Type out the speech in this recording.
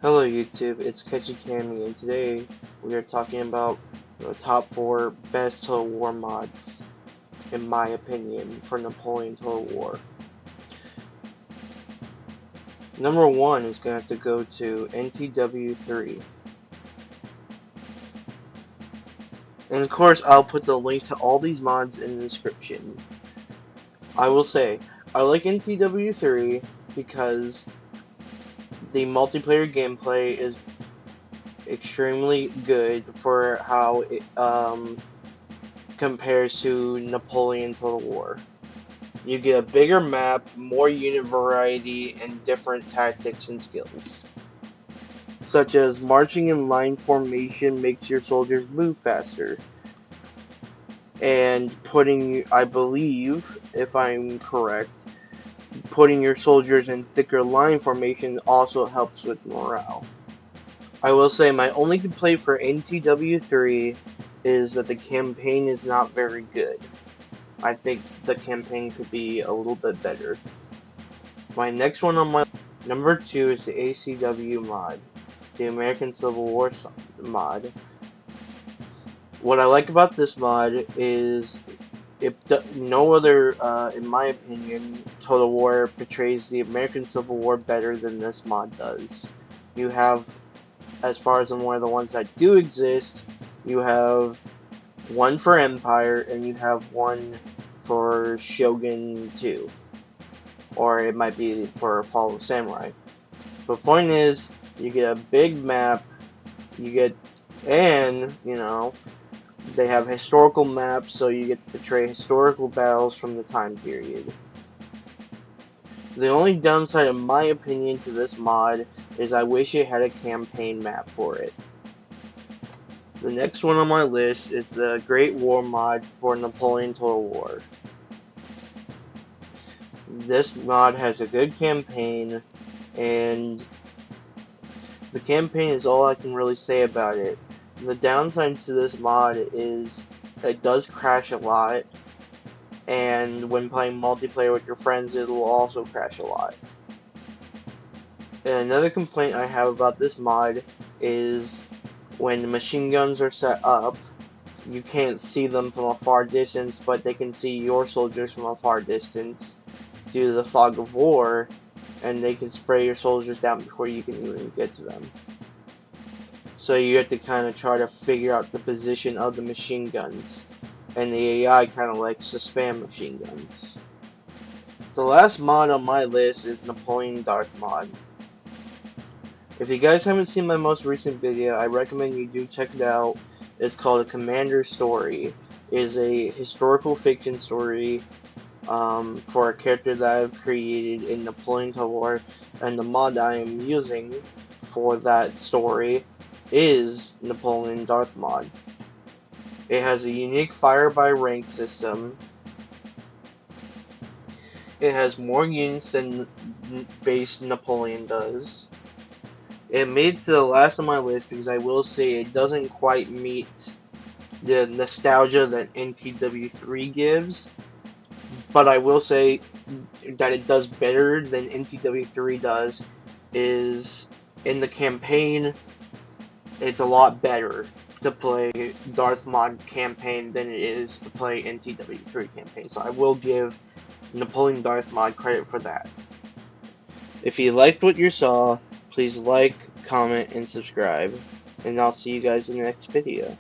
Hello YouTube, it's Catchy Cammy, and today we are talking about the top 4 best Total War mods, in my opinion, for Napoleon Total War. Number 1 is going to have to go to NTW3. And of course, I'll put the link to all these mods in the description. I will say, I like NTW3 because the multiplayer gameplay is extremely good for how it compares to Napoleon Total War. You get a bigger map, more unit variety, and different tactics and skills. Such as marching in line formation makes your soldiers move faster. And putting, I believe, if I'm correct, putting your soldiers in thicker line formation also helps with morale. I will say my only complaint for NTW3 is that the campaign is not very good. I think the campaign could be a little bit better. My next one on my number 2 is the ACW mod, the American Civil War mod. What I like about this mod is no other, in my opinion, Total War portrays the American Civil War better than this mod does. You have, as far as I'm aware, the ones that do exist, you have one for Empire, and you have one for Shogun 2. Or it might be for Fall of Samurai. But point is, you get a big map, and, they have historical maps, so you get to portray historical battles from the time period. The only downside, in my opinion, to this mod is I wish it had a campaign map for it. The next one on my list is the Great War mod for Napoleon Total War. This mod has a good campaign, and the campaign is all I can really say about it. The downside to this mod is it does crash a lot, and when playing multiplayer with your friends, it will also crash a lot. And another complaint I have about this mod is when the machine guns are set up, you can't see them from a far distance, but they can see your soldiers from a far distance due to the fog of war, and they can spray your soldiers down before you can even get to them. So you have to kind of try to figure out the position of the machine guns, and the AI kind of likes to spam machine guns. The last mod on my list is Napoleon Dark mod. If you guys haven't seen my most recent video, I recommend you do check it out. It's called A Commander Story. It is a historical fiction story for a character that I've created in Napoleon Total War, and the mod I am using for that story is Napoleon Darth mod. It has a unique fire by rank system. It has more units than base Napoleon does. It made it to the last on my list because I will say it doesn't quite meet the nostalgia that NTW3 gives, but I will say that it does better than NTW3 does. Is in the campaign, it's a lot better to play Darth mod campaign than it is to play NTW3 campaign, so I will give Napoleon Darth mod credit for that. If you liked what you saw, please like, comment, and subscribe, and I'll see you guys in the next video.